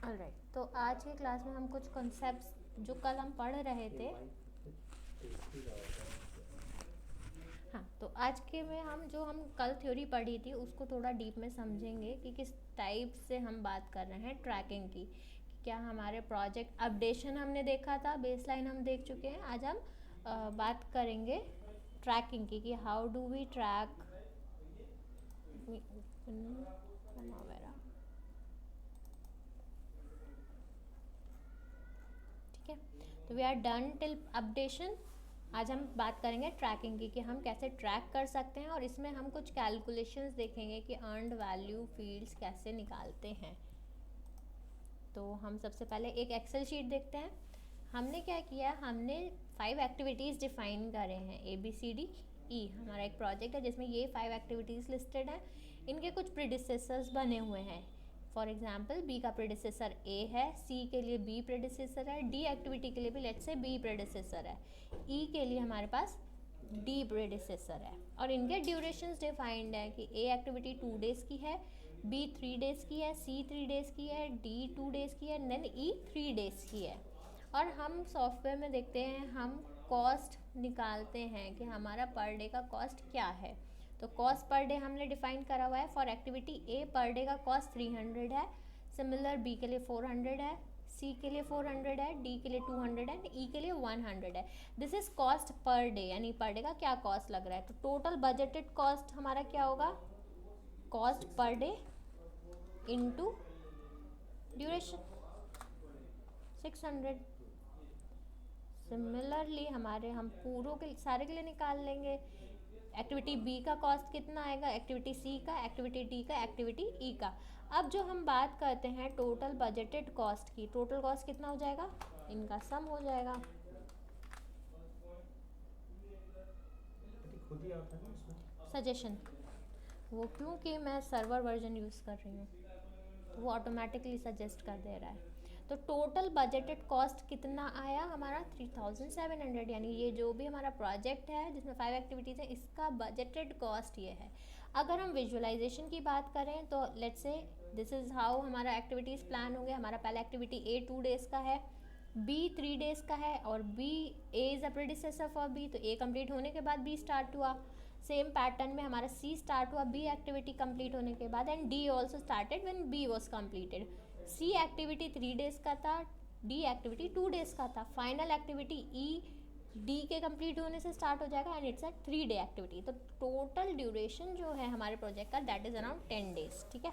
Alright, तो आज की क्लास में हम कुछ कॉन्सेप्ट्स जो कल हम पढ़ रहे थे, हाँ, तो आज के में हम कल थ्योरी पढ़ी थी उसको थोड़ा डीप में समझेंगे कि किस टाइप से हम बात कर रहे हैं ट्रैकिंग की। कि क्या हमारे प्रोजेक्ट अपडेशन हमने देखा था, बेसलाइन हम देख चुके हैं। आज हम बात करेंगे ट्रैकिंग की कि हाउ डू वी ट्रैक। ठीक है, तो we are done till updation. आज हम बात करेंगे ट्रैकिंग की कि हम कैसे ट्रैक कर सकते हैं, और इसमें हम कुछ कैलकुलेशंस देखेंगे कि अर्नड वैल्यू फील्ड्स कैसे निकालते हैं। तो हम सबसे पहले एक एक्सेल शीट देखते हैं। हमने क्या किया, हमने 5 एक्टिविटीज़ डिफाइन करे हैं, ABCDE। हमारा एक प्रोजेक्ट है जिसमें ये 5 एक्टिविटीज़ लिस्टेड हैं। इनके कुछ प्रीडिसेसर्स बने हुए हैं। फॉर एग्जाम्पल बी का प्रेडिसेसर ए है, सी के लिए बी प्रेडिसेसर है, डी एक्टिविटी के लिए भी लेट्स से बी प्रेडिसेसर है, ई के लिए हमारे पास डी प्रेडिसेसर है। और इनके ड्यूरेशंस डिफाइंड है कि ए एक्टिविटी 2 डेज़ की है, बी 3 डेज़ की है, सी 3 डेज़ की है, डी 2 डेज़ की है, देन ई 3 डेज़ की है। और हम सॉफ्टवेयर में देखते हैं, हम कॉस्ट निकालते हैं कि हमारा पर डे का कॉस्ट क्या है। तो कॉस्ट पर डे हमने डिफाइन करा हुआ है। For activity A per day का कॉस्ट 300 है, सिमिलर बी के लिए 400 है, सी के लिए 400 है, डी के लिए 200 है, ई के लिए 100 है। This is cost per day, यानी पर डे का क्या कॉस्ट लग रहा है। तो टोटल बजटेड कॉस्ट हमारा क्या होगा, cost per day into duration 600। Similarly हम पूरों के सारे के लिए निकाल लेंगे। एक्टिविटी बी का कॉस्ट कितना आएगा, एक्टिविटी सी का, एक्टिविटी डी का, एक्टिविटी ई का। अब जो हम बात करते हैं टोटल बजटेड कॉस्ट की, टोटल कॉस्ट कितना हो जाएगा, इनका सम हो जाएगा। खुद ही आता है ना इसमें सजेशन, वो क्योंकि मैं सर्वर वर्जन यूज़ कर रही हूँ तो वो ऑटोमेटिकली सजेस्ट कर दे रहा है। तो टोटल बजटेड कॉस्ट कितना आया हमारा 3700, यानी ये जो भी हमारा प्रोजेक्ट है जिसमें 5 एक्टिविटीज़ हैं इसका बजटेड कॉस्ट ये है। अगर हम विजुअलाइजेशन की बात करें तो let's say this is how हमारा एक्टिविटीज़ प्लान होंगे। हमारा पहला एक्टिविटी ए 2 डेज़ का है, बी 3 डेज़ का है, और B A is a predecessor for B, तो ए कंप्लीट होने के बाद बी स्टार्ट हुआ। सेम पैटर्न में हमारा सी स्टार्ट हुआ बी एक्टिविटी कंप्लीट होने के बाद, and D also started when B was completed. C activity 3 days का था, डी एक्टिविटी 2 डेज़ का था। फाइनल एक्टिविटी ई डी के कंप्लीट होने से स्टार्ट हो जाएगा and it's a 3 day activity. तो टोटल ड्यूरेशन जो है हमारे प्रोजेक्ट का दैट इज़ अराउंड 10 डेज़। ठीक है,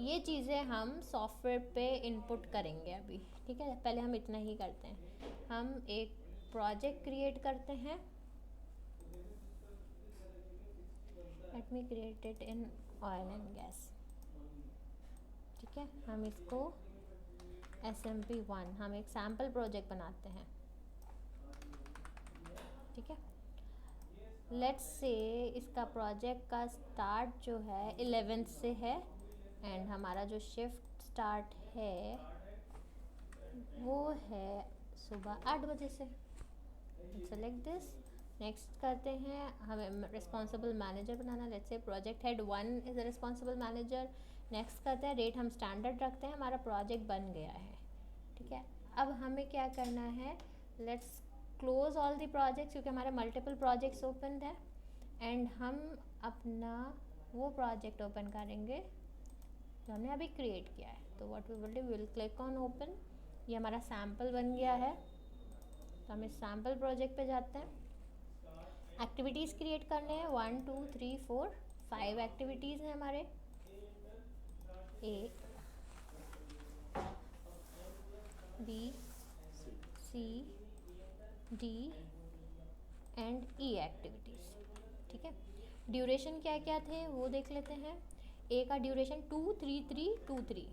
ये चीज़ें हम सॉफ्टवेयर पे इनपुट करेंगे अभी। ठीक है, पहले हम इतना ही करते हैं। हम एक प्रोजेक्ट क्रिएट करते हैं। Let me create it in oil and gas. ठीक है, हम इसको SMP1, हम एक सैम्पल प्रोजेक्ट बनाते हैं। ठीक है, लेट्स से इसका प्रोजेक्ट का स्टार्ट जो है 11th से है, एंड हमारा जो शिफ्ट स्टार्ट है वो है सुबह 8 बजे से। सेलेक्ट दिस, नेक्स्ट करते हैं। हमें responsible manager banana, let's say project head 1 is a responsible manager. Next करते हैं, रेट हम स्टैंडर्ड रखते हैं, हमारा प्रोजेक्ट बन गया है। ठीक है, अब हमें क्या करना है, let's close all the projects, क्योंकि हमारे मल्टीपल प्रोजेक्ट्स ओपन है, एंड हम अपना वो प्रोजेक्ट ओपन करेंगे जो हमने अभी क्रिएट किया है। तो what we will do, we will click on open. ये हमारा सैम्पल बन गया है, तो हम इस सैम्पल प्रोजेक्ट पे जाते हैं। एक्टिविटीज़ क्रिएट करने हैं, 1 2 3 4 5 एक्टिविटीज़ हैं हमारे। A B C D and E activities. ठीक है, ड्यूरेशन क्या क्या थे वो देख लेते हैं। ए का ड्यूरेशन 2 3 3 2 3,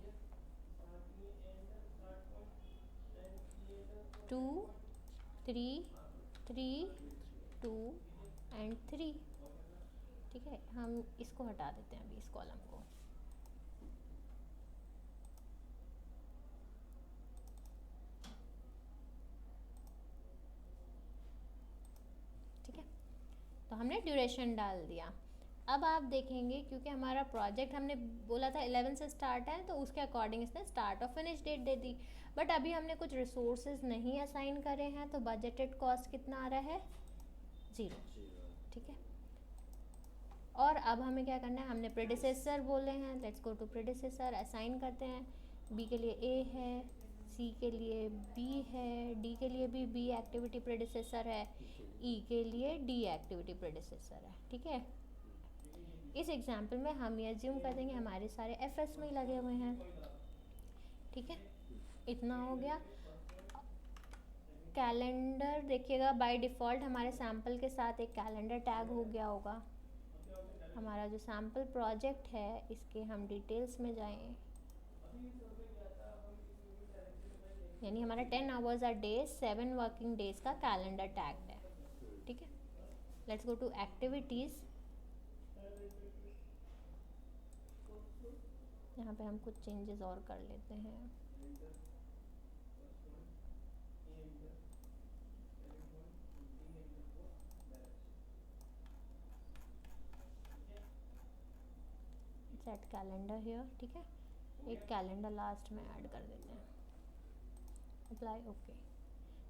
2 3 3 2 एंड 3। ठीक है, हम इसको हटा देते हैं अभी, इस कॉलम को। ठीक है, तो हमने ड्यूरेशन डाल दिया। अब आप देखेंगे क्योंकि हमारा प्रोजेक्ट हमने बोला था 11 से स्टार्ट है, तो उसके अकॉर्डिंग इसने स्टार्ट और फिनिश डेट दे दी। बट अभी हमने कुछ रिसोर्सेज नहीं असाइन करे हैं, तो बजटेड कॉस्ट कितना आ रहा है, 0। ठीक है, और अब हमें क्या करना है, हमने प्रेडिसेसर बोले हैं, let's go to predecessor, assign करते हैं। बी के लिए ए है, सी के लिए बी है, डी के लिए भी बी एक्टिविटी प्रेडिसेसर है, ई के लिए डी एक्टिविटी प्रेडिसेसर है। ठीक है, इस एग्जाम्पल में हम ये अज्यूम कर देंगे हमारे सारे एफ में ही लगे हुए हैं। ठीक है, इतना हो गया। कैलेंडर देखिएगा, बाय डिफ़ॉल्ट हमारे सैम्पल के साथ एक कैलेंडर टैग हो गया होगा। हमारा जो सैम्पल प्रोजेक्ट है इसके हम डिटेल्स में जाएं, यानी हमारा 10 hours a day 7 working days का कैलेंडर टैग है। ठीक है, लेट्स गो टू एक्टिविटीज़। यहाँ पे हम कुछ चेंजेस और कर लेते हैं। Set calendar here. ठीक है, एक कैलेंडर लास्ट में ऐड कर देते हैं, अप्लाई ओके।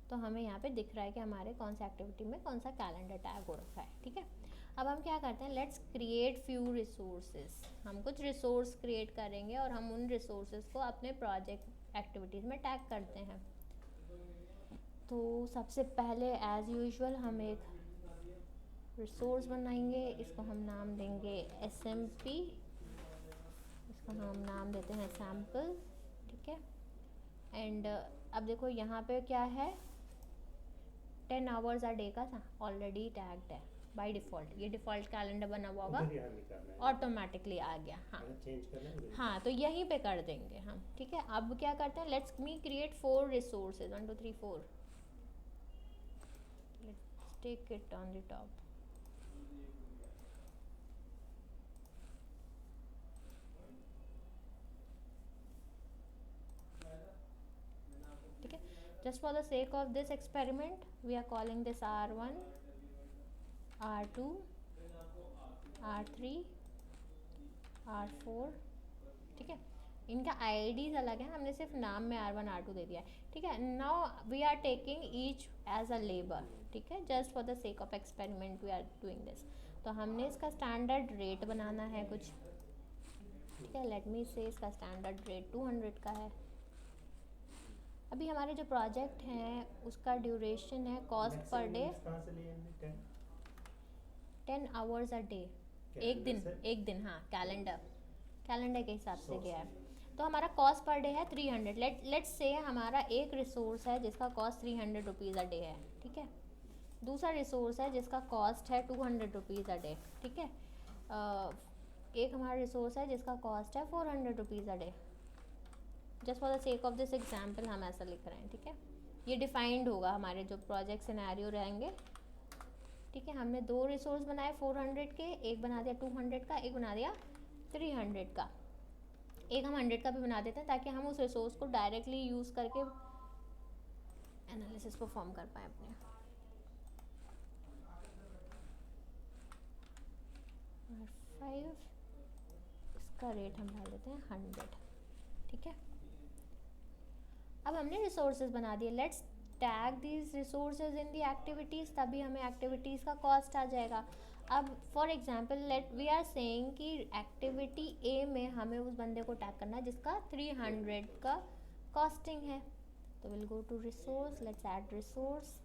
तो हमें यहाँ पे दिख रहा है कि हमारे कौन सा एक्टिविटी में कौन सा कैलेंडर टैग हो रखा है। ठीक है, अब हम क्या करते हैं, लेट्स क्रिएट फ्यू रिसोर्सेज। हम कुछ रिसोर्स क्रिएट करेंगे और हम उन रिसोर्सेज को अपने प्रोजेक्ट एक्टिविटीज़ में टैग करते हैं। तो सबसे पहले एज यूजुअल हम एक रिसोर्स बनाएंगे, इसको हम नाम देंगे SMP, इसका हम नाम देते हैं सैम्पल। ठीक है, एंड अब देखो यहाँ पे क्या है, 10 आवर्स अ डे का ऑलरेडी टैग्ड है बाय डिफ़ॉल्ट। ये डिफ़ॉल्ट कैलेंडर बना हुआ होगा, ऑटोमेटिकली आ गया। हाँ हाँ, तो यहीं पे कर देंगे हम। ठीक है, अब क्या करते हैं, let's me create 4 resources, 1 2 3 4। Let's take it on the top. ठीक है, just for the sake of this experiment we are calling this R1, R2, R3, R4। ठीक है, इनका आईडीज अलग है, हमने सिर्फ नाम में R1 R2 दे दिया है। ठीक है, now we are taking each as a labour. ठीक है, just for the sake of experiment we are doing this. तो हमने इसका स्टैंडर्ड रेट बनाना है कुछ। ठीक है, लेट मी से इसका स्टैंडर्ड रेट 200 का है। अभी हमारे जो प्रोजेक्ट हैं उसका ड्यूरेशन है, cost per day 10 hours a day, एक दिन। हाँ, कैलेंडर के हिसाब से गया है। तो हमारा कॉस्ट पर डे है 300। लेट्स से हमारा एक रिसोर्स है जिसका कॉस्ट 300 रुपीज़ अ डे है। ठीक है, दूसरा रिसोर्स है जिसका कॉस्ट है 200 रुपीज़ अ डे। ठीक है, एक हमारा रिसोर्स है जिसका कॉस्ट है 400 rupees a day. Just for the sake of this example हम ऐसा लिख रहे हैं। ठीक है, ये डिफाइंड होगा हमारे जो प्रोजेक्ट सिनेरियो रहेंगे। ठीक है, हमने 2 रिसोर्स बनाए 400 के, एक बना दिया 200 का, एक बना दिया 300 का। एक हम 100 का भी बना देते हैं ताकि हम उस रिसोर्स को डायरेक्टली यूज़ करके एनालिसिस परफॉर्म कर पाएँ अपने। R5, इसका रेट हम डाल देते हैं 100। ठीक है, अब हमने रिसोर्सेज बना दिए, let's tag these resources in the activities, तभी हमें एक्टिविटीज़ का कॉस्ट आ जाएगा। अब for example let we are saying कि एक्टिविटी ए में हमें उस बंदे को टैग करना है जिसका 300 का कॉस्टिंग है। तो will go to resource, let's add resource.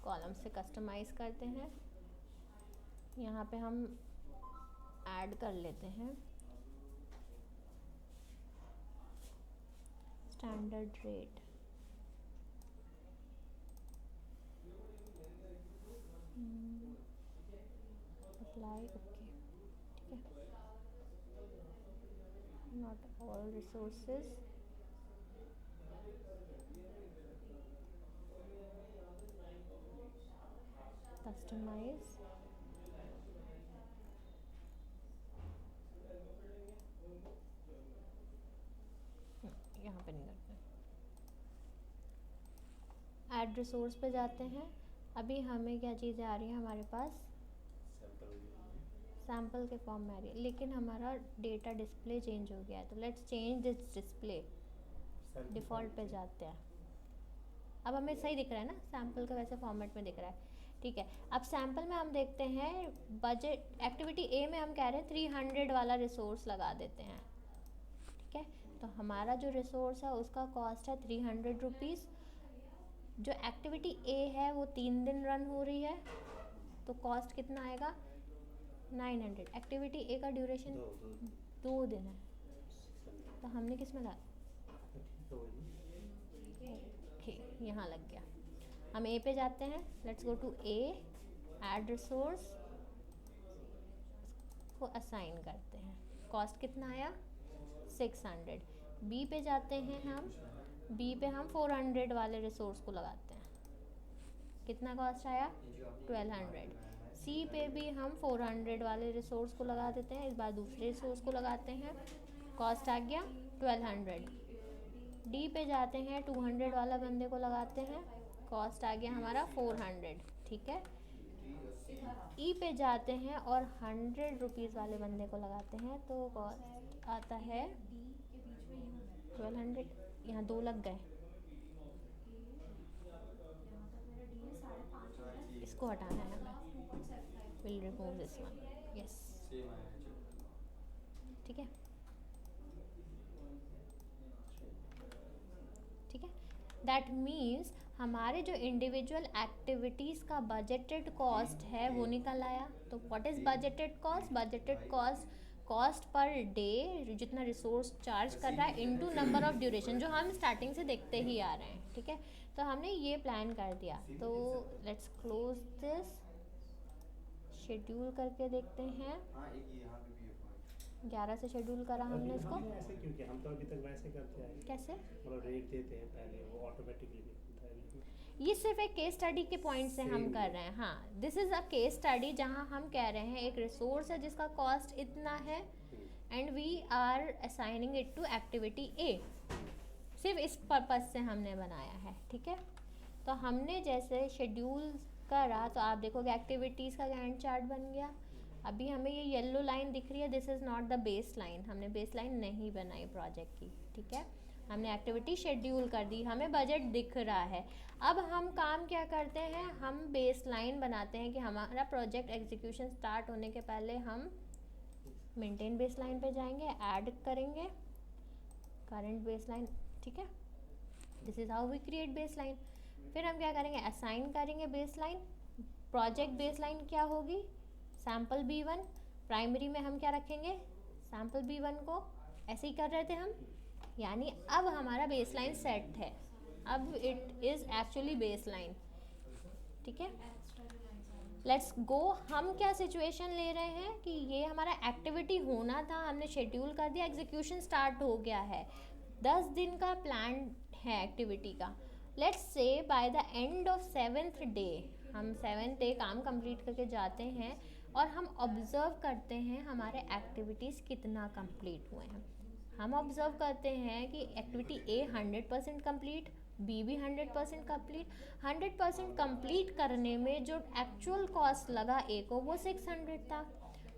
Columns से कस्टमाइज़ करते हैं। यहाँ पे हम ऐड कर लेते हैं स्टैंडर्ड रेट। Apply okay. ठीक है, नॉट ऑल रिसोर्सेज, कस्टमाइज। पे नहीं करते। ऐड रिसोर्स पे जाते हैं। अभी हमें क्या चीज़ें आ रही हैं हमारे पास, सैम्पल के फॉर्म में आ रही है, लेकिन हमारा डेटा डिस्प्ले चेंज हो गया है, तो let's change this display. Default पे जाते हैं। अब हमें सही दिख रहा है ना, सैम्पल का वैसे फॉर्मेट में दिख रहा है, ठीक है। अब सैम्पल में हम देखते हैं बजट एक्टिविटी ए में हम कह रहे हैं 300 वाला रिसोर्स लगा देते हैं, ठीक है। तो हमारा जो रिसोर्स है उसका कॉस्ट है 300 रुपीज़। जो एक्टिविटी ए है वो 3 दिन रन हो रही है, तो कॉस्ट कितना आएगा 900। एक्टिविटी ए का ड्यूरेशन 2 दिन है, तो हमने किस में लगा, ओके यहाँ लग गया। हम ए पे जाते हैं, let's go to A, add resource को असाइन करते हैं। कॉस्ट कितना आया 600। बी पे जाते हैं हम, बी पे हम 400 वाले रिसोर्स को लगाते हैं, कितना कॉस्ट आया 1200। सी पे भी हम 400 वाले रिसोर्स को लगा देते हैं, इस बार दूसरे रिसोर्स को लगाते हैं, कॉस्ट आ गया 1200। डी पे जाते हैं, 200 वाला बंदे को लगाते हैं, कॉस्ट आ गया हमारा 400, ठीक है। ई पे जाते हैं और 100 रुपीज़ वाले बंदे को लगाते हैं, तो कॉस्ट आता है 1200। यहाँ 2 लग गए, इसको हटाना है हमें, will remove this one, yes, ठीक है, ठीक है। दैट मीन्स हमारे जो इंडिविजुअल एक्टिविटीज़ का बजटेड कॉस्ट है वो निकल आया। तो what is budgeted cost, budgeted cost cost per day जितना रिसोर्स चार्ज कर रहा है इनटू नंबर ऑफ ड्यूरेशन, जो हम स्टार्टिंग से देखते ही आ रहे हैं, ठीक है। तो हमने ये प्लान कर दिया, तो लेट्स क्लोज दिस, शेड्यूल करके देखते हैं। 11 से शेड्यूल करा हमने इसको, ऐसे क्योंकि हम तो अभी तक वैसे करते आए, कैसे मतलब रेट देते हैं पहले, वो ऑटोमेटिकली होता है। ये सिर्फ एक केस स्टडी के पॉइंट से हम कर रहे हैं, हाँ, this is a case study जहाँ हम कह रहे हैं एक रिसोर्स है जिसका कॉस्ट इतना है and we are assigning it to activity A, सिर्फ इस पर्पज़ से हमने बनाया है, ठीक है। तो हमने जैसे शेड्यूल करा तो आप देखोगे एक्टिविटीज़ का गैंट चार्ट बन गया। अभी हमें ये येलो लाइन दिख रही है, this is not the base line, हमने बेस लाइन नहीं बनाई प्रोजेक्ट की, ठीक है। हमने एक्टिविटी शेड्यूल कर दी, हमें बजट दिख रहा है। अब हम काम क्या करते हैं, हम बेस लाइन बनाते हैं कि हमारा प्रोजेक्ट एग्जीक्यूशन स्टार्ट होने के पहले हम मेंटेन बेस लाइन पे जाएंगे, ऐड करेंगे करंट बेस लाइन, ठीक है। This is how we create baseline. फिर हम क्या करेंगे, असाइन करेंगे baseline. Project baseline क्या होगी, सैम्पल B1, प्राइमरी में हम क्या रखेंगे, सैम्पल B1 को, ऐसे ही कर रहे थे हम, यानी अब हमारा बेस लाइन सेट है, अब it is actually base line, ठीक है। लेट्स गो, हम क्या सिचुएशन ले रहे हैं कि ये हमारा एक्टिविटी होना था, हमने शेड्यूल कर दिया, एग्जीक्यूशन स्टार्ट हो गया है, 10 दिन का प्लान है एक्टिविटी का। Let's say by the end of 7th day, हम 7th डे काम कंप्लीट करके जाते हैं और हम ऑब्ज़र्व करते हैं हमारे एक्टिविटीज़ कितना कंप्लीट हुए हैं। हम ऑब्ज़र्व करते हैं कि एक्टिविटी ए 100% कंप्लीट, बी भी 100% कंप्लीट। 100% कंप्लीट करने में जो एक्चुअल कॉस्ट लगा ए को वो 600 था,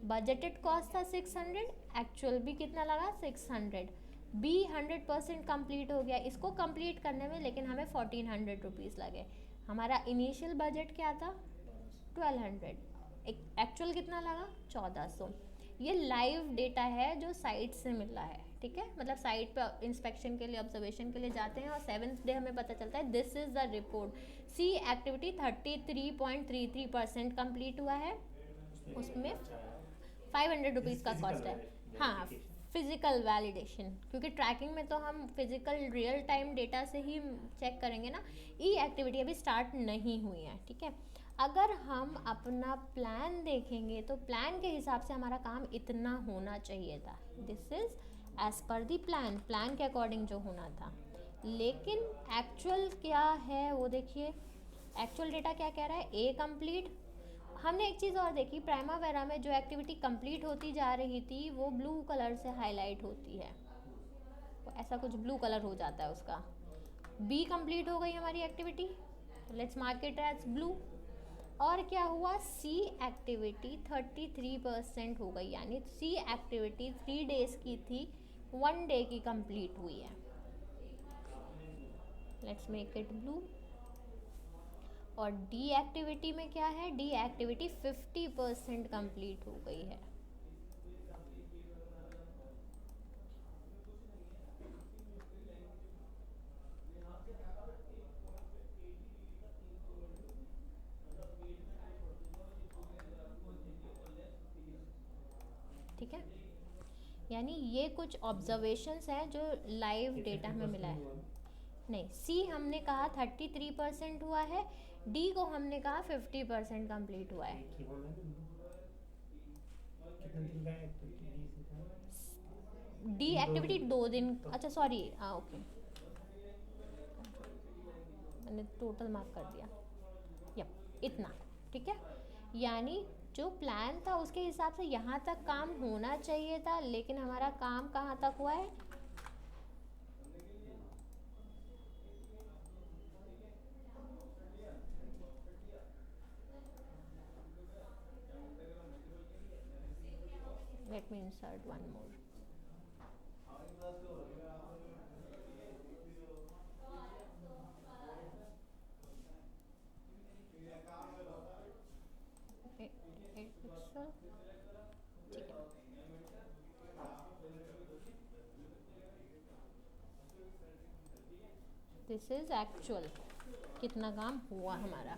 बजटेड कॉस्ट था 600, एक्चुअल भी कितना लगा 600। बी 100% कंप्लीट हो गया, इसको कंप्लीट करने में लेकिन हमें 1400 रुपीज़ लगे। हमारा इनिशियल बजट क्या था 1200, एक्चुअल कितना लगा 1400। ये लाइव डेटा है जो साइट से मिला है, ठीक है, मतलब साइट पे इंस्पेक्शन के लिए, ऑब्जर्वेशन के लिए जाते हैं और 7th डे हमें पता चलता है this is the report, see activity 33.33% complete हुआ है, उसमें 500 रुपीज़ का कॉस्ट है। हाँ, फिज़िकल वैलिडेशन, क्योंकि ट्रैकिंग में तो हम फिज़िकल रियल टाइम डेटा से ही चेक करेंगे ना। ई एक्टिविटी अभी स्टार्ट नहीं हुई है, ठीक है। अगर हम अपना प्लान देखेंगे तो प्लान के हिसाब से हमारा काम इतना होना चाहिए था, this is as per the plan, plan के अकॉर्डिंग जो होना था। लेकिन एक्चुअल क्या है वो देखिए, एक्चुअल डेटा क्या कह रहा है, ए कंप्लीट। हमने एक चीज़ और देखी, प्राइमावेरा में जो एक्टिविटी कंप्लीट होती जा रही थी वो ब्लू कलर से हाईलाइट होती है, ऐसा कुछ ब्लू कलर हो जाता है उसका। बी कंप्लीट हो गई हमारी activity, let's mark it as blue. और क्या हुआ, सी एक्टिविटी 33% हो गई, यानी सी एक्टिविटी 3 डेज की थी, 1 डे की कंप्लीट हुई है। Let's make it blew. और डी एक्टिविटी में क्या है, डी एक्टिविटी 50% कंप्लीट हो गई है। ठीक है, यानी ये कुछ ऑब्जर्वेशंस हैं जो लाइव डेटा में मिला है। नहीं, सी हमने कहा 33% हुआ है, डी को हमने कहा 50% कंप्लीट हुआ है। एक ही होना है ना? कितने दिन का एक्टिविटी सीखा? डी एक्टिविटी 2 दिन, अच्छा सॉरी, हाँ ओके, मैंने टोटल मार्क कर दिया, यप इतना। ठीक है, यानी जो प्लान था उसके हिसाब से यहाँ तक काम होना चाहिए था, लेकिन हमारा काम कहाँ तक हुआ है, let me insert one more. ठीक है, दिस इज एक्चुअल कितना काम हुआ हमारा।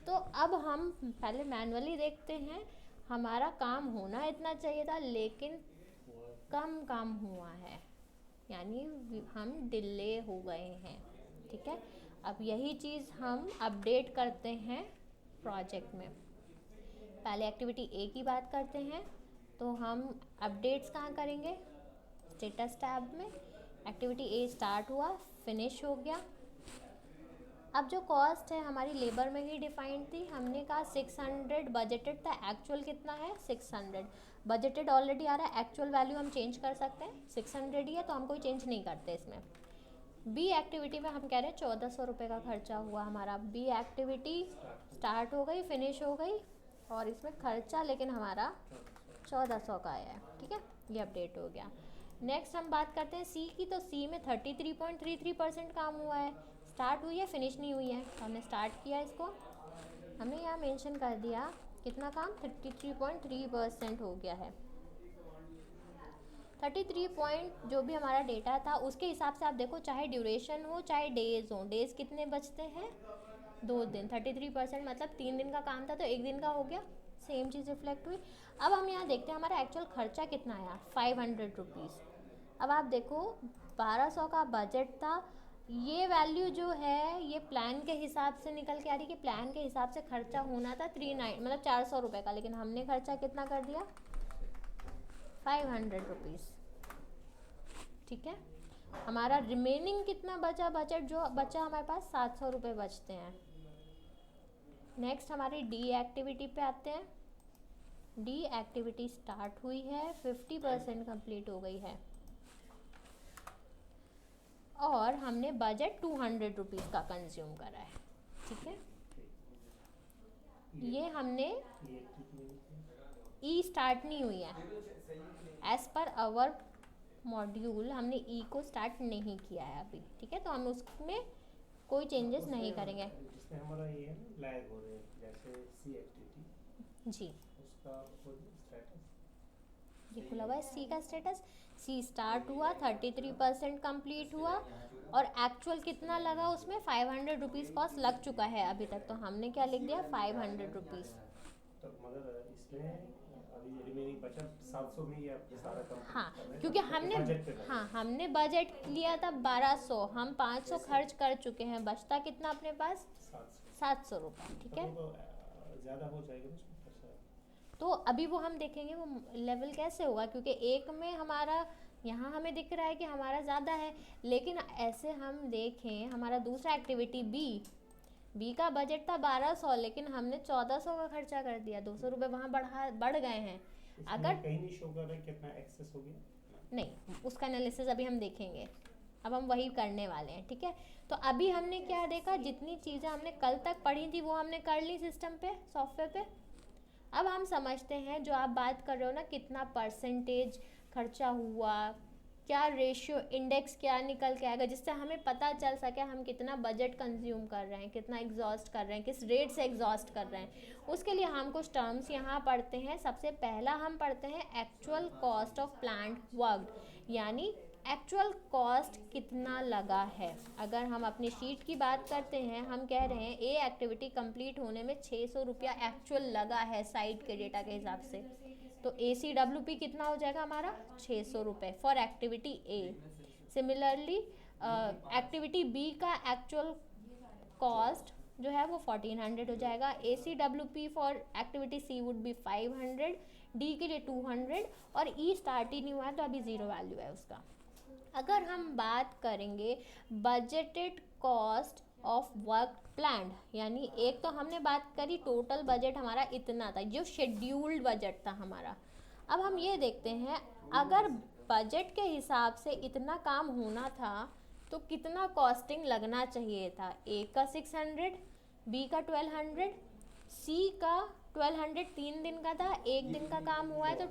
तो अब हम पहले मैनुअली देखते हैं, हमारा काम होना इतना चाहिए था लेकिन कम काम हुआ है, यानी हम डिले हो गए हैं। ठीक है, अब यही चीज़ हम अपडेट करते हैं प्रोजेक्ट में। पहले एक्टिविटी ए की बात करते हैं, तो हम अपडेट्स कहाँ करेंगे, स्टेटस टैब में। एक्टिविटी ए स्टार्ट हुआ, फिनिश हो गया। अब जो कॉस्ट है हमारी लेबर में ही डिफाइंड थी, हमने कहा 600 बजटेड था, एक्चुअल कितना है 600। बजटेड ऑलरेडी आ रहा है, एक्चुअल वैल्यू हम चेंज कर सकते हैं, 600 ही है तो हम कोई चेंज नहीं करते इसमें। बी एक्टिविटी में हम कह रहे हैं 1400 रुपये का खर्चा हुआ हमारा। बी एक्टिविटी स्टार्ट हो गई, फिनिश हो गई, और इसमें खर्चा लेकिन हमारा 1400 का आया है। ठीक है, ये अपडेट हो गया। नेक्स्ट हम बात करते हैं सी की, तो सी में 33.33% काम हुआ है, स्टार्ट हुई है फिनिश नहीं हुई है। तो हमने स्टार्ट किया इसको, हमने यहाँ मेंशन कर दिया कितना काम 33.3% हो गया है। 33 पॉइंट जो भी हमारा डेटा था उसके हिसाब से आप देखो, चाहे ड्यूरेशन हो चाहे डेज हो, डेज कितने बचते हैं 2 दिन, 33% मतलब 3 दिन का काम था तो 1 दिन का हो गया, सेम चीज़ रिफ्लेक्ट हुई। अब हम यहाँ देखते हैं हमारा एक्चुअल खर्चा कितना आया, 500 रुपीज़। अब आप देखो 1200 का बजट था, ये वैल्यू जो है ये प्लान के हिसाब से निकल के आ रही है कि प्लान के हिसाब से खर्चा होना था 39 मतलब 400 रुपये का, लेकिन हमने खर्चा कितना कर दिया 500 रुपीज़। ठीक है, हमारा रिमेनिंग कितना बचा, बजट जो बचा हमारे पास 700 रुपये बचते हैं। नेक्स्ट हमारी डी एक्टिविटी पे आते हैं। डी एक्टिविटी स्टार्ट हुई है, 50% कंप्लीट हो गई है, और हमने बजट 200 रुपीज़ का कंज्यूम करा है। ठीक है, ये हमने ई स्टार्ट नहीं हुई है, एज पर आवर मॉड्यूल हमने ई को स्टार्ट नहीं किया है अभी। ठीक है, तो हम उसमें कोई चेंजेस नहीं करेंगे। जिसमें हमारा ये है लैग हो रहे हैं, जैसे सी एक्टिविटी जी, उसका स्टेटस ये खुला हुआ है सी का स्टेटस। सी स्टार्ट हुआ, 33% कंप्लीट हुआ, और एक्चुअल कितना लगा उसमें 500 रुपीज़ कॉस्ट लग चुका है अभी तक, तो हमने क्या लिख दिया 500 रुपीज़। तो मगर इसमें अभी रिमेनिंग बचा 700 में ही आप सारा काम हाँ, कर रहे हैं, क्योंकि तो हमने बजट पे हाँ हमने बजट लिया था 1200, हम 500 खर्च कर चुके हैं, बचता कितना अपने पास 700 रुपये। ठीक है, ज़्यादा हो जाएगा उसमें खर्चा। तो अभी वो हम देखेंगे वो लेवल कैसे होगा, क्योंकि एक में हमारा यहाँ हमें दिख रहा है कि हमारा ज़्यादा है, लेकिन ऐसे हम देखें हमारा दूसरा एक्टिविटी बी का बजट था 1200, लेकिन हमने 1400 का खर्चा कर दिया, 200 रुपये वहाँ बढ़ गए हैं। अगर कहीं नहीं शो कर रहा है कितना एक्सेस हो गया, नहीं, उसका एनालिसिस अभी हम देखेंगे, अब हम वही करने वाले हैं, ठीक है। तो अभी हमने क्या देखा, जितनी चीज़ें हमने कल तक पढ़ी थी वो हमने कर ली सिस्टम पे, सॉफ्टवेयर पे। अब हम समझते हैं जो आप बात कर रहे हो ना, कितना परसेंटेज खर्चा हुआ, क्या रेशियो इंडेक्स क्या निकल के आएगा, जिससे हमें पता चल सके हम कितना बजट कंज्यूम कर रहे हैं, कितना एग्जॉस्ट कर रहे हैं, किस रेट से एग्जॉस्ट कर रहे हैं। उसके लिए हम कुछ टर्म्स यहाँ पढ़ते हैं। सबसे पहला हम पढ़ते हैं actual cost of planned work, यानी एक्चुअल कॉस्ट कितना लगा है। अगर हम अपनी शीट की बात करते हैं, हम कह रहे हैं ए एक्टिविटी कंप्लीट होने में 600 रुपया एक्चुअल लगा है साइट के डेटा के हिसाब से, तो ACWP कितना हो जाएगा हमारा 600 रुपये for activity A. Similarly activity B का एक्चुअल कॉस्ट जो है वो 1400 हो जाएगा। ACWP for activity C would be 500, D के लिए 200, और ई स्टार्ट ही नहीं हुआ है तो अभी ज़ीरो वैल्यू है उसका। अगर हम बात करेंगे budgeted cost of work planned, यानी एक तो हमने बात करी टोटल बजट हमारा इतना था, जो शेड्यूल्ड बजट था हमारा। अब हम ये देखते हैं अगर बजट के हिसाब से इतना काम होना था तो कितना कॉस्टिंग लगना चाहिए था। ए का 600, बी का 1200, सी का 1200 3 दिन का था, एक दिन का काम हुआ है तो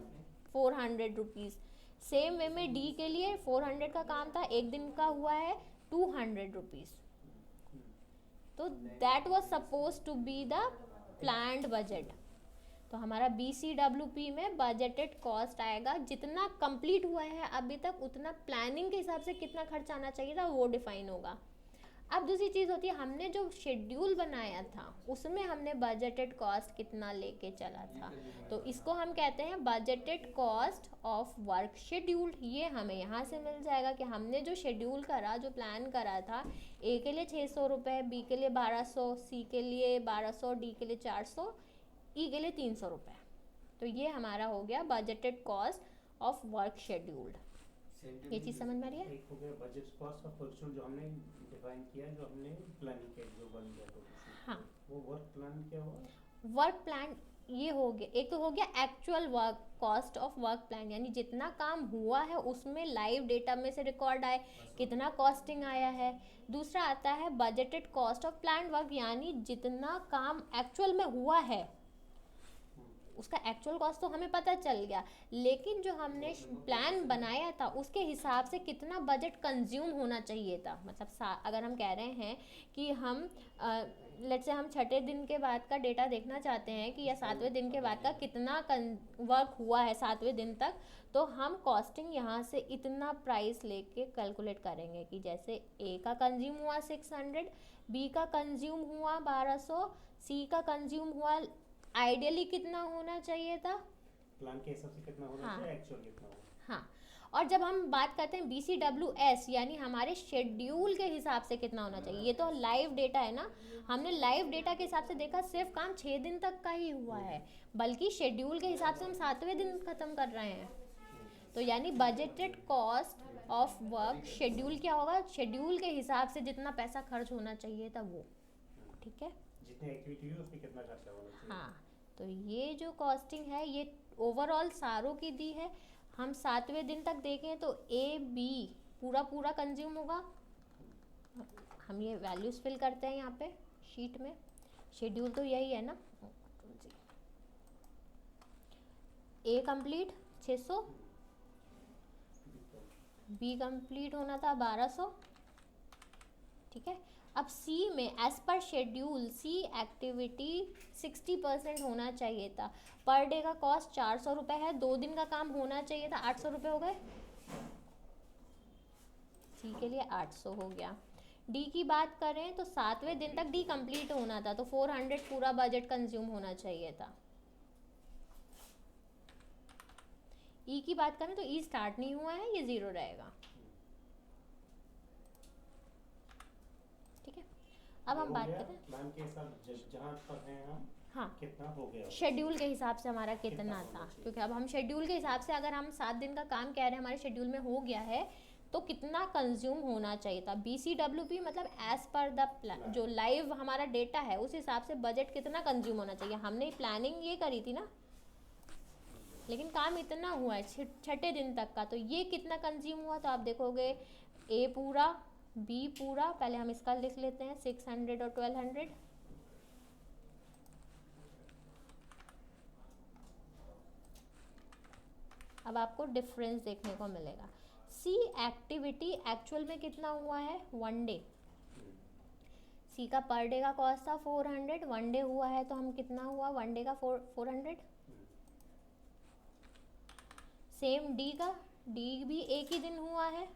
400 रुपीज़। सेम वे में डी के लिए 400 का काम था, एक दिन का हुआ है 200 रुपीज़। तो that was suppose to be the planned budget. तो हमारा BCWP में बजटेड कॉस्ट आएगा, जितना कंप्लीट हुआ है अभी तक उतना प्लानिंग के हिसाब से कितना खर्च आना चाहिए था वो डिफाइन होगा। अब दूसरी चीज़ होती है, हमने जो शेड्यूल बनाया था उसमें हमने बजटेड कॉस्ट कितना लेके चला था, तो इसको हम कहते हैं budgeted cost of work schedule. ये हमें यहाँ से मिल जाएगा कि हमने जो शेड्यूल करा, जो प्लान करा था, ए के लिए 600 रुपये, बी के लिए 1200, सी के लिए 1200, डी के लिए 400, ई के लिए 300 रुपये। तो ये हमारा हो गया budgeted cost of work scheduled. ये चीज़ समझ में आ रही है? एक हो गया बजट कॉस्ट ऑफ वर्क जो हमने डिफाइन किया, जो हमने प्लानिंग किया, जो बन गया तो हाँ, वो वर्क प्लान क्या हुआ? वर्क प्लान ये हो गया, एक तो हो गया actual work cost of work plan, यानी जितना काम हुआ है उसमें लाइव डेटा में से रिकॉर्ड आए कितना कॉस्टिंग आया है। दूसरा आता है budgeted cost of plan work, यानी जितना काम एक्चुअल में हुआ है उसका एक्चुअल कॉस्ट तो हमें पता चल गया, लेकिन जो हमने प्लान बनाया था उसके हिसाब से कितना बजट कंज्यूम होना चाहिए था। मतलब अगर हम कह रहे हैं कि हम लेट्स से हम छठे दिन के बाद का डेटा देखना चाहते हैं कि या 7वें दिन के बाद का कितना वर्क हुआ है 7वें दिन तक, तो हम कॉस्टिंग यहाँ से इतना प्राइस लेके कैलकुलेट करेंगे कि जैसे ए का कंज्यूम हुआ 600, बी का कंज्यूम हुआ 1200, सी का कंज्यूम हुआ आइडियली कितना होना चाहिए था, प्लान के हिसाब से कितना होना चाहिए, एक्चुअल कितना होगा। हाँ, और जब हम बात करते हैं BCWS यानी हमारे शेड्यूल के हिसाब से कितना होना चाहिए, ये तो लाइव डेटा है ना, हमने लाइव डेटा के हिसाब से देखा सिर्फ काम 6 दिन तक का ही हुआ है, बल्कि शेड्यूल के हिसाब से हम 7वें दिन ख़त्म कर रहे हैं। तो यानी budgeted cost of work schedule क्या होगा, शेड्यूल के हिसाब से जितना पैसा खर्च होना चाहिए था वो, ठीक है, जितनी एक्टिविटी हुई उसमें कितना खर्चा होना चाहिए। हाँ, तो ये जो कॉस्टिंग है ये ओवरऑल सारों की दी है। हम 7वें दिन तक देखें तो AB पूरा कंज्यूम होगा। हम ये वैल्यूज़ फिल करते हैं यहाँ पे शीट में, शेड्यूल तो यही है ना। A कंप्लीट 600, B कंप्लीट होना था 1200, ठीक है। अब C में as per schedule C activity 60% होना चाहिए था, पर डे का कॉस्ट 400 रुपये है, 2 दिन का काम होना चाहिए था, 800 रुपये हो गए, C के लिए 800 हो गया। D की बात करें तो 7वें दिन तक D कंप्लीट होना था, तो 400 पूरा बजट कंज्यूम होना चाहिए था। E की बात करें तो E स्टार्ट नहीं हुआ है, ये 0 रहेगा, ठीक है। अब हम बात करें प्लान के हिसाब जहाँ पर हैं हम, हाँ, कितना हो गया शेड्यूल के हिसाब से हमारा कितना था, क्योंकि अब हम शेड्यूल के हिसाब से अगर हम 7 दिन का काम कह रहे हैं हमारे शेड्यूल में हो गया है तो कितना कंज्यूम होना चाहिए था। BCWP मतलब एज पर द प्लान, जो लाइव हमारा डेटा है उस हिसाब से बजट कितना कंज्यूम होना चाहिए। हमने प्लानिंग ये करी थी ना, लेकिन काम इतना हुआ है छठे दिन तक का, तो ये कितना कंज्यूम हुआ, तो आप देखोगे ए पूरा, बी पूरा, पहले हम इसका लिख लेते हैं 600 और 1200, अब आपको डिफरेंस देखने को मिलेगा। सी एक्टिविटी एक्चुअल में कितना हुआ है, 1 डे, सी का पर डे का कॉस्ट था 400, 1 डे हुआ है तो हम कितना हुआ 1 डे का 400। सेम डी का, डी भी एक ही दिन हुआ है,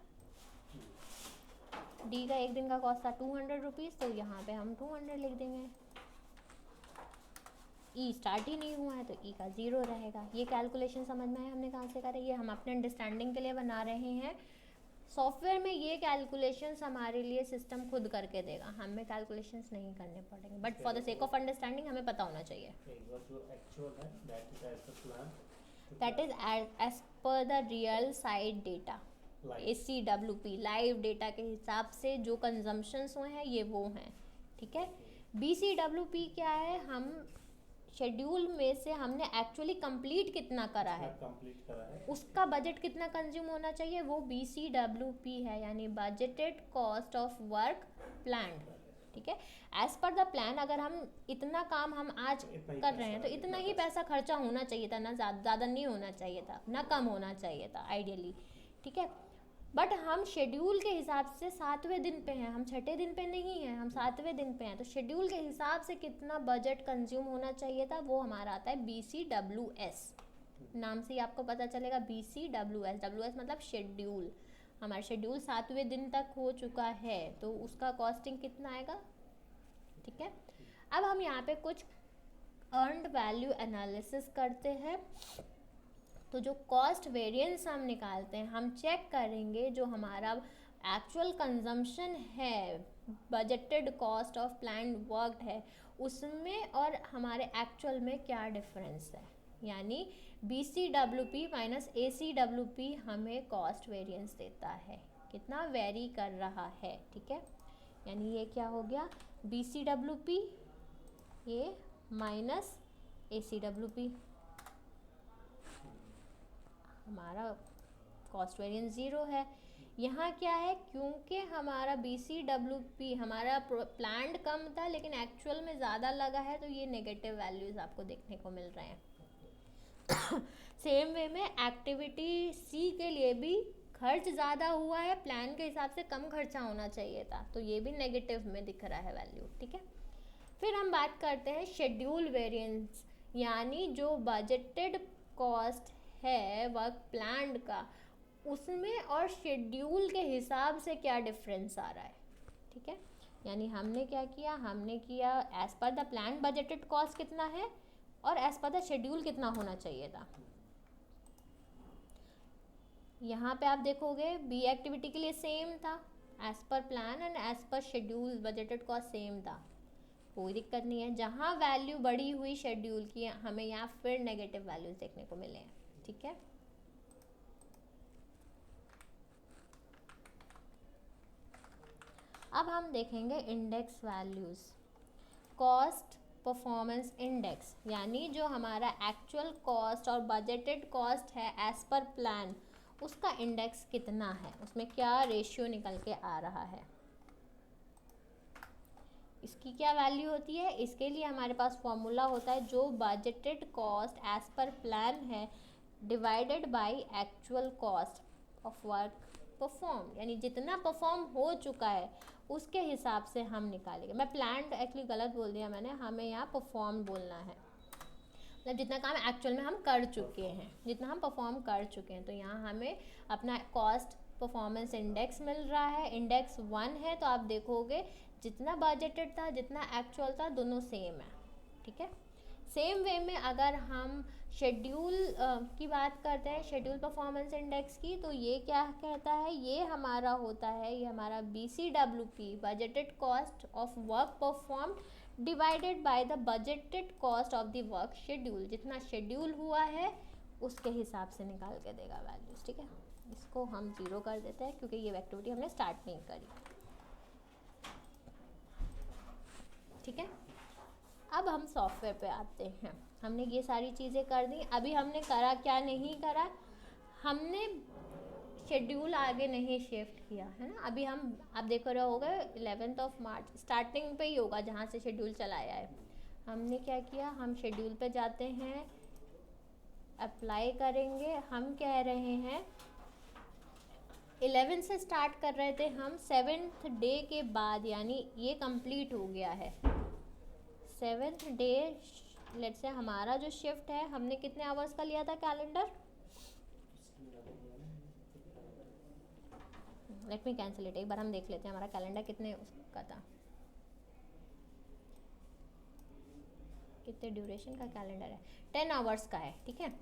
डी का एक दिन का कॉस्ट था 200 रुपीज़, तो यहाँ पे हम 200 लिख देंगे। ई स्टार्ट ही नहीं हुआ है तो ई का 0 रहेगा। ये कैलकुलेशन समझ में है हमने कहाँ से करा, ये हम अपने अंडरस्टैंडिंग के लिए बना रहे हैं। सॉफ्टवेयर में ये कैलकुलेशंस हमारे लिए सिस्टम खुद करके देगा, हमें कैलकुलेशंस नहीं करने पड़ेंगे, but for the sake of understanding हमें पता होना चाहिए। That is as per the real side data, ACWP live data के हिसाब से जो कंजम्पशंस हुए हैं ये वो हैं, ठीक है। BCWP क्या है, हम शेड्यूल में से हमने एक्चुअली कंप्लीट कितना करा है, उसका बजट कितना कंज्यूम होना चाहिए, वो BCWP है, यानी budgeted cost of work planned, ठीक है। एज पर द प्लान अगर हम इतना काम हम आज कर रहे हैं तो इतना ही पैसा खर्चा होना चाहिए था, ना ज़्यादा नहीं होना चाहिए था, ना कम होना चाहिए था आइडियली, ठीक है। बट हम शेड्यूल के हिसाब से 7वें दिन पे हैं, हम छठे दिन पे नहीं हैं, हम 7वें दिन पे हैं, तो शेड्यूल के हिसाब से कितना बजट कंज्यूम होना चाहिए था वो हमारा आता है BCWS, नाम से ही आपको पता चलेगा BCWS, WS मतलब शेड्यूल। हमारा शेड्यूल 7वें दिन तक हो चुका है तो उसका कॉस्टिंग कितना आएगा, ठीक है। अब हम यहाँ पे कुछ अर्नड वैल्यू एनालिसिस करते हैं, तो जो कॉस्ट वेरिएंस हम निकालते हैं, हम चेक करेंगे जो हमारा एक्चुअल कंजम्पशन है, budgeted cost of planned work है, उसमें और हमारे एक्चुअल में क्या डिफरेंस है, यानी BCWP माइनस ACWP हमें कॉस्ट वेरिएंस देता है, कितना वेरी कर रहा है, ठीक है। यानी ये क्या हो गया, BCWP ये माइनस ACWP, हमारा कॉस्ट वेरिएंस 0 है। यहाँ क्या है, क्योंकि हमारा BCWP हमारा प्लान्ड कम था लेकिन एक्चुअल में ज़्यादा लगा है, तो ये नेगेटिव वैल्यूज़ आपको देखने को मिल रहे हैं। सेम वे में एक्टिविटी सी के लिए भी खर्च ज़्यादा हुआ है, प्लान के हिसाब से कम खर्चा होना चाहिए था, तो ये भी नेगेटिव में दिख रहा है वैल्यू, ठीक है। फिर हम बात करते हैं शेड्यूल वेरिएंस, यानी जो बजटेड कॉस्ट है वर्क प्लान का, उसमें और शेड्यूल के हिसाब से क्या डिफरेंस आ रहा है, ठीक है। यानी हमने क्या किया, हमने किया as per the plan budgeted cost कितना है और एज पर द शेड्यूल कितना होना चाहिए था। यहाँ पे आप देखोगे बी एक्टिविटी के लिए सेम था, as per plan and as per schedule budgeted cost same था, कोई दिक्कत नहीं है। जहाँ वैल्यू बढ़ी हुई शेड्यूल की, हमें यहाँ फिर नेगेटिव वैल्यूज देखने को मिले हैं, ठीक है। अब हम देखेंगे index values, cost performance index, यानी जो हमारा एक्चुअल कॉस्ट और बजटेड कॉस्ट है एज पर प्लान, उसका इंडेक्स कितना है, उसमें क्या रेशियो निकल के आ रहा है, इसकी क्या वैल्यू होती है। इसके लिए हमारे पास फॉर्मूला होता है, जो budgeted cost as per plan है divided by actual cost of work perform, यानी जितना परफॉर्म हो चुका है उसके हिसाब से हम निकालेंगे। मैं प्लान एक्चुअली गलत बोल दिया मैंने, हमें यहाँ परफॉर्म बोलना है, मतलब जितना काम एक्चुअल में हम कर चुके हैं, जितना हम परफॉर्म कर चुके हैं। तो यहाँ हमें अपना कॉस्ट परफॉर्मेंस इंडेक्स मिल रहा है, इंडेक्स 1 है, तो आप देखोगे जितना बजटेड था जितना एक्चुअल था दोनों सेम है, ठीक है। सेम वे में अगर हम शेड्यूल की बात करते हैं, शेड्यूल परफॉर्मेंस इंडेक्स की, तो ये क्या कहता है, ये हमारा होता है, ये हमारा BCWP budgeted cost of work perform divided by the budgeted cost of the work schedule, जितना शेड्यूल हुआ है उसके हिसाब से निकाल के देगा वैल्यूज, ठीक है। इसको हम 0 कर देते हैं क्योंकि ये एक्टिविटी हमने स्टार्ट नहीं करी, ठीक है। अब हम सॉफ्टवेयर पे आते हैं। हमने ये सारी चीज़ें कर दी। अभी हमने करा क्या नहीं करा, हमने शेड्यूल आगे नहीं शिफ्ट किया है ना। अभी हम आप देख रहे होगा 11 मार्च स्टार्टिंग पे ही होगा जहाँ से शेड्यूल चलाया है। हमने क्या किया, हम शेड्यूल पे जाते हैं, अप्लाई करेंगे। हम कह रहे हैं 11 से स्टार्ट कर रहे थे हम, 7th डे के बाद, यानी ये कंप्लीट हो गया है 7th डे। लेट्स से हमारा जो शिफ्ट है, हमने कितने आवर्स का लिया था calendar, let me cancel it, एक बार हम देख लेते हैं हमारा कैलेंडर कितने उसका था, कितने ड्यूरेशन का कैलेंडर है, 10 आवर्स का है, ठीक है।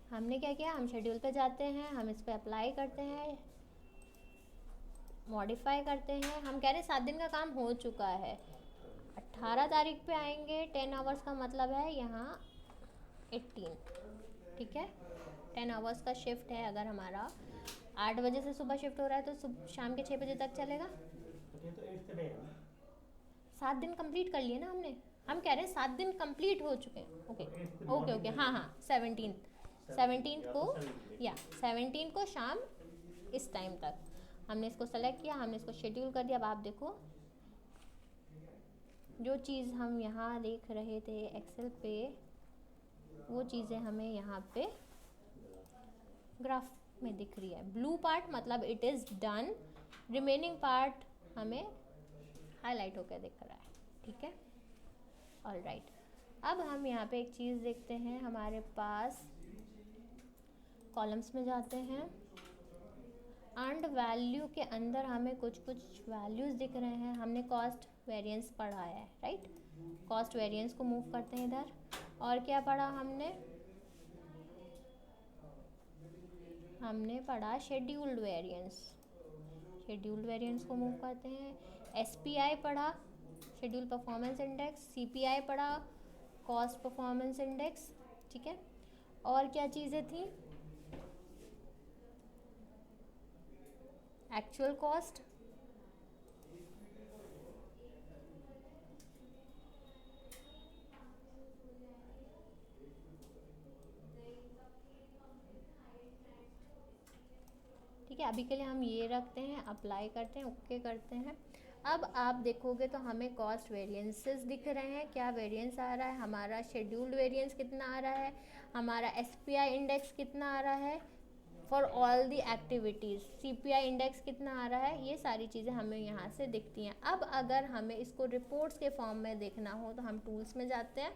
हमने क्या किया, हम शेड्यूल पे जाते हैं, हम इस पर अप्लाई करते हैं, मॉडिफाई करते हैं। हम कह रहे हैं 7 दिन का काम हो चुका है, 18 तारीख पे आएंगे। 10 आवर्स का मतलब है यहाँ 18, ठीक है। 10 आवर्स का शिफ्ट है। अगर हमारा 8 बजे से सुबह शिफ्ट हो रहा है तो शाम के 6 बजे तक चलेगा। तो ये तो 8th डे है ना, 7 दिन कंप्लीट कर लिए ना हमने। हम कह रहे हैं 7 दिन कंप्लीट हो चुके हैं। ओके ओके ओके, हाँ हाँ, 17 को, या 17 को शाम इस टाइम तक हमने इसको सेलेक्ट किया, हमने इसको शेड्यूल कर दिया। अब आप देखो जो चीज़ हम यहाँ देख रहे थे एक्सेल पे, वो चीज़ें हमें यहाँ पे ग्राफ में दिख रही है। ब्लू पार्ट मतलब it is done, remaining part हमें हाईलाइट होकर दिख रहा है, ठीक है। ऑल राइट, अब हम यहाँ पे एक चीज़ देखते हैं, हमारे पास कॉलम्स में जाते हैं, एंड वैल्यू के अंदर हमें कुछ वैल्यूज़ दिख रहे हैं। हमने कॉस्ट वेरिएंस पढ़ा है, राइट। कॉस्ट वेरिएंस को मूव करते हैं इधर। और क्या पढ़ा हमने पढ़ा शेड्यूल्ड वेरिएंस। शेड्यूल्ड वेरिएंस को मूव करते हैं। एसपीआई पढ़ा, शेड्यूल परफॉर्मेंस इंडेक्स। सीपीआई पढ़ा, कॉस्ट परफॉर्मेंस इंडेक्स, ठीक है। और क्या चीज़ें थी, एक्चुअल कॉस्ट, ठीक है। अभी के लिए हम ये रखते हैं, अप्लाई करते हैं, ओके करते हैं। अब आप देखोगे तो हमें कॉस्ट वेरिएंसेस दिख रहे हैं। क्या वेरिएंस आ रहा है हमारा, शेड्यूल्ड वेरिएंस कितना आ रहा है, हमारा एसपीआई इंडेक्स कितना आ रहा है for all the activities, CPI index कितना आ रहा है, ये सारी चीज़ें हमें यहाँ से दिखती हैं। अब अगर हमें इसको रिपोर्ट्स के फॉर्म में देखना हो तो हम टूल्स में जाते हैं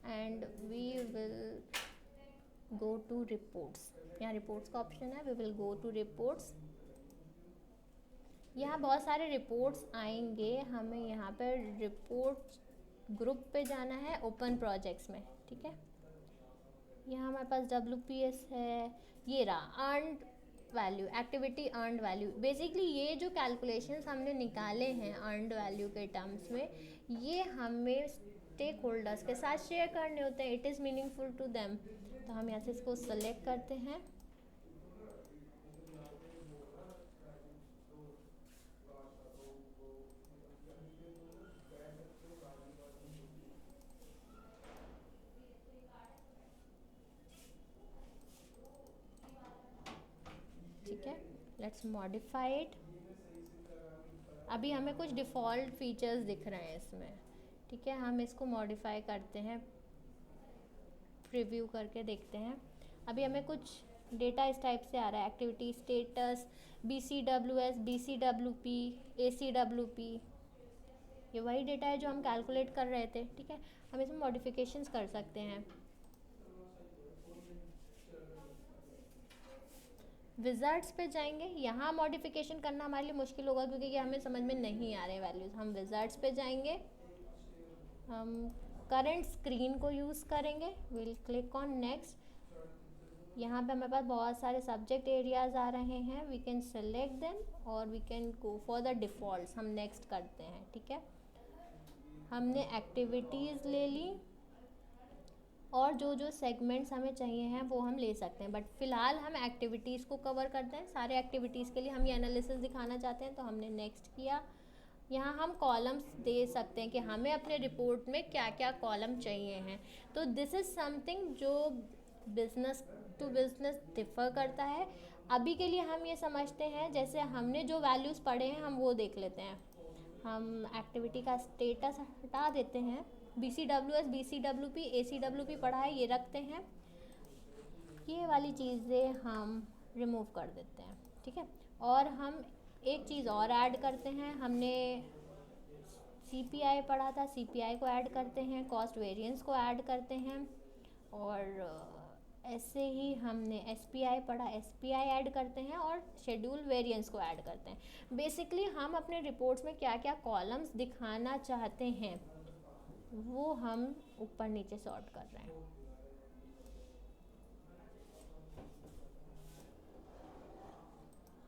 and we will go to reports. यहाँ रिपोर्ट्स का ऑप्शन है, we will go to reports. यहाँ बहुत सारे रिपोर्ट्स आएंगे, हमें यहाँ पर रिपोर्ट्स ग्रुप पे जाना है, ओपन प्रोजेक्ट्स में, ठीक है। यहाँ हमारे पास WPS है, ये रहा earned value, activity earned value. Basically ये जो कैलकुलेशंस हमने निकाले हैं अर्नड वैल्यू के टर्म्स में, ये हमें स्टेक होल्डर्स के साथ शेयर करने होते हैं, it is meaningful to them. तो हम यहाँ से इसको सेलेक्ट करते हैं, ठीक है। Let's modify it. अभी हमें कुछ डिफ़ॉल्ट फीचर्स दिख रहे हैं इसमें, ठीक है। हम इसको मॉडिफाई करते हैं, प्रीव्यू करके देखते हैं। अभी हमें कुछ डेटा इस टाइप से आ रहा है, activity status, BCWS, BCWP, ACWP, ये वही डेटा है जो हम कैलकुलेट कर रहे थे, ठीक है। हम इसमें मॉडिफिकेशंस कर सकते हैं। विज़ार्ड्स पे जाएंगे, यहाँ मॉडिफिकेशन करना हमारे लिए मुश्किल होगा क्योंकि ये हमें समझ में नहीं आ रहे वैल्यूज़। हम विज़ार्ड्स पे जाएंगे, हम करंट स्क्रीन को यूज़ करेंगे, विल क्लिक ऑन नेक्स्ट। यहाँ पे हमारे पास बहुत सारे सब्जेक्ट एरियाज़ आ रहे हैं, वी कैन सेलेक्ट देम और we can go for the defaults. हम नेक्स्ट करते हैं, ठीक है। हमने एक्टिविटीज़ ले ली और जो जो सेगमेंट्स हमें चाहिए हैं वो हम ले सकते हैं, बट फ़िलहाल हम एक्टिविटीज़ को कवर करते हैं। सारे एक्टिविटीज़ के लिए हम ये एनालिसिस दिखाना चाहते हैं, तो हमने नेक्स्ट किया। यहाँ हम कॉलम्स दे सकते हैं कि हमें अपने रिपोर्ट में क्या क्या कॉलम चाहिए हैं। तो दिस इज़ समथिंग जो बिजनेस टू बिजनेस डिफ़र करता है। अभी के लिए हम ये समझते हैं, जैसे हमने जो वैल्यूज़ पढ़े हैं हम वो देख लेते हैं। हम एक्टिविटी का स्टेटस हटा देते हैं, BCWS BCWP ACWP पढ़ा है ये रखते हैं, ये वाली चीज़ें हम रिमूव कर देते हैं, ठीक है। और हम एक चीज़ और ऐड करते हैं, हमने CPI पढ़ा था, CPI को ऐड करते हैं, कॉस्ट वेरिएंस को ऐड करते हैं, और ऐसे ही हमने SPI पढ़ा, SPI ऐड करते हैं, और शेड्यूल वेरिएंस को ऐड करते हैं। बेसिकली हम अपने रिपोर्ट्स में क्या क्या कॉलम्स दिखाना चाहते हैं वो हम ऊपर नीचे सॉर्ट कर रहे हैं।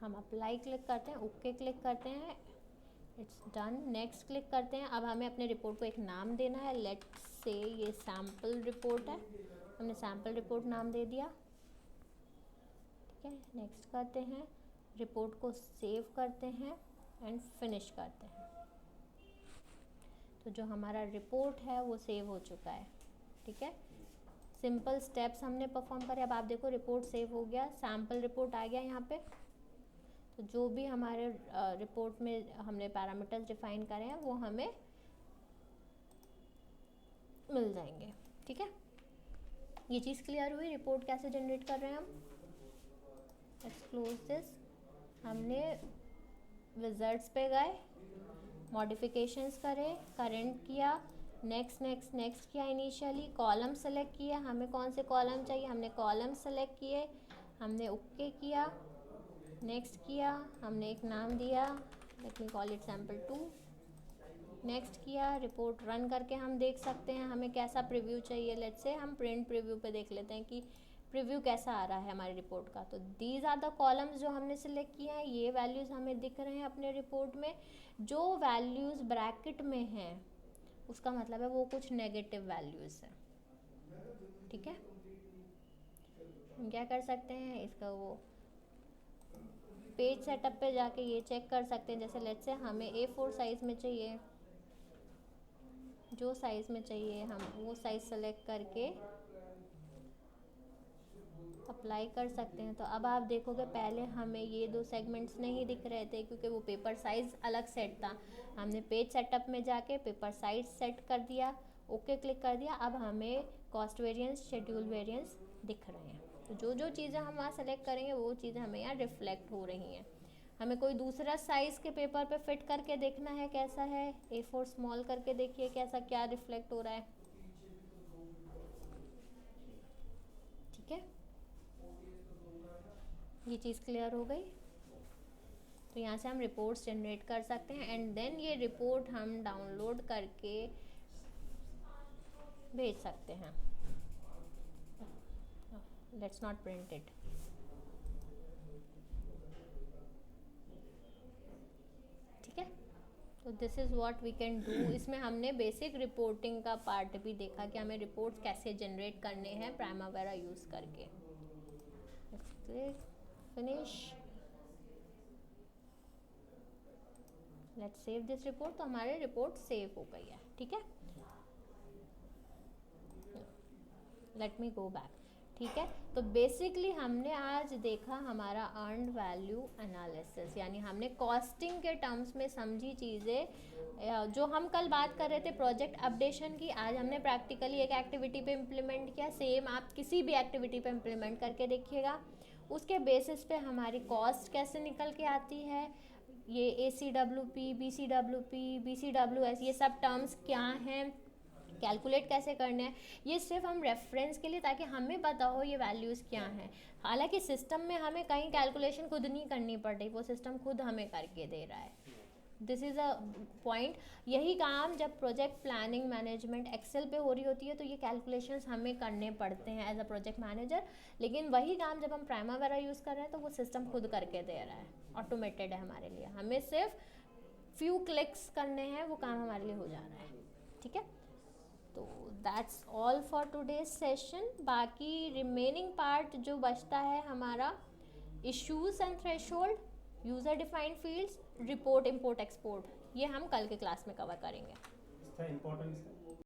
हम अप्लाई क्लिक करते हैं, ओके क्लिक करते हैं, इट्स डन, नेक्स्ट क्लिक करते हैं। अब हमें अपने रिपोर्ट को एक नाम देना है, लेट्स से ये सैम्पल रिपोर्ट है, हमने सैम्पल रिपोर्ट नाम दे दिया, ठीक है। नेक्स्ट करते हैं, रिपोर्ट को सेव करते हैं एंड फिनिश करते हैं। तो जो हमारा रिपोर्ट है वो सेव हो चुका है, ठीक है। सिंपल स्टेप्स हमने परफॉर्म करे। अब आप देखो रिपोर्ट सेव हो गया, सैम्पल रिपोर्ट आ गया यहाँ पे। तो जो भी हमारे रिपोर्ट में हमने पैरामीटर्स डिफाइन करे हैं वो हमें मिल जाएंगे, ठीक है। ये चीज़ क्लियर हुई, रिपोर्ट कैसे जनरेट कर रहे हैं हम। Let's close this. हमने विजर्ट्स पे गए, मॉडिफिकेशंस करे, करेंट किया, नेक्स्ट नेक्स्ट नेक्स्ट किया, इनिशियली कॉलम सेलेक्ट किया, हमें कौन से कॉलम चाहिए, हमने कॉलम सेलेक्ट किए, हमने ओके किया, नेक्स्ट किया, हमने एक नाम दिया, let me call it sample2, next किया, रिपोर्ट रन करके हम देख सकते हैं हमें कैसा प्रीव्यू चाहिए। लेट्स से हम प्रिंट प्रीव्यू पे देख लेते हैं कि प्रीव्यू कैसा आ रहा है हमारी रिपोर्ट का। तो दीज आर द कॉलम्स जो हमने सिलेक्ट किए हैं, ये वैल्यूज़ हमें दिख रहे हैं अपने रिपोर्ट में। जो वैल्यूज़ ब्रैकेट में हैं उसका मतलब है वो कुछ नेगेटिव वैल्यूज़ हैं, ठीक है। हम क्या कर सकते हैं, इसका वो पेज सेटअप पे जाके ये चेक कर सकते हैं। जैसे लेट्स से हमें A4 साइज़ में चाहिए, जो साइज़ में चाहिए हम वो साइज़ सेलेक्ट करके अप्लाई कर सकते हैं। तो अब आप देखोगे पहले हमें ये दो सेगमेंट्स नहीं दिख रहे थे क्योंकि वो पेपर साइज़ अलग सेट था। हमने पेज सेटअप में जाके पेपर साइज सेट कर दिया, ओके क्लिक कर दिया, अब हमें कॉस्ट वेरिएंस, शेड्यूल वेरिएंस दिख रहे हैं। तो जो जो चीज़ें हम वहाँ सेलेक्ट करेंगे वो चीज़ें हमें यहाँ रिफ्लेक्ट हो रही हैं। हमें कोई दूसरा साइज़ के पेपर पे फिट करके देखना है कैसा है, A4 स्मॉल करके देखिए कैसा क्या रिफ्लेक्ट हो रहा है, ठीक है। ये चीज़ क्लियर हो गई। तो यहाँ से हम रिपोर्ट्स जनरेट कर सकते हैं एंड देन ये रिपोर्ट हम डाउनलोड करके भेज सकते हैं। लेट्स नॉट प्रिंट इट, ठीक है। तो this is what we can do. इसमें हमने बेसिक रिपोर्टिंग का पार्ट भी देखा कि हमें रिपोर्ट्स कैसे जनरेट करने हैं प्राइमावेरा यूज़ करके। Let's click finish, let's save this report. तो हमारी रिपोर्ट सेव हो गई है, ठीक है। लेट मी गो बैक, ठीक है। तो बेसिकली हमने आज देखा हमारा अर्नड वैल्यू एनालिसिस, यानी हमने कॉस्टिंग के टर्म्स में समझी चीज़ें। जो हम कल बात कर रहे थे प्रोजेक्ट अपडेशन की, आज हमने प्रैक्टिकली एक एक्टिविटी पे इम्प्लीमेंट किया। सेम आप किसी भी एक्टिविटी पे इम्प्लीमेंट करके देखिएगा, उसके बेसिस पे हमारी कॉस्ट कैसे निकल के आती है। ये ACWP, BCWP, BCWS, ये सब टर्म्स क्या हैं, कैलकुलेट कैसे करने हैं, ये सिर्फ हम रेफरेंस के लिए, ताकि हमें पता हो ये वैल्यूज़ क्या हैं। हालांकि सिस्टम में हमें कहीं कैलकुलेशन खुद नहीं करनी पड़ रही, वो सिस्टम खुद हमें करके दे रहा है। This is a point. यही काम जब प्रोजेक्ट प्लानिंग मैनेजमेंट एक्सेल पे हो रही होती है तो ये कैलकुलेशंस हमें करने पड़ते हैं एज अ प्रोजेक्ट मैनेजर, लेकिन वही काम जब हम प्राइमावेरा यूज़ कर रहे हैं तो वो सिस्टम खुद करके दे रहा है, ऑटोमेटेड है हमारे लिए। हमें सिर्फ फ्यू क्लिक्स करने हैं, वो काम हमारे लिए हो जा रहा है, ठीक है। तो that's all for today's session. बाकी रिमेनिंग पार्ट जो बचता है हमारा, issues and threshold, user defined fields, report, import, export, ये हम कल के क्लास में कवर करेंगे। इसका इम्पोर्टेंस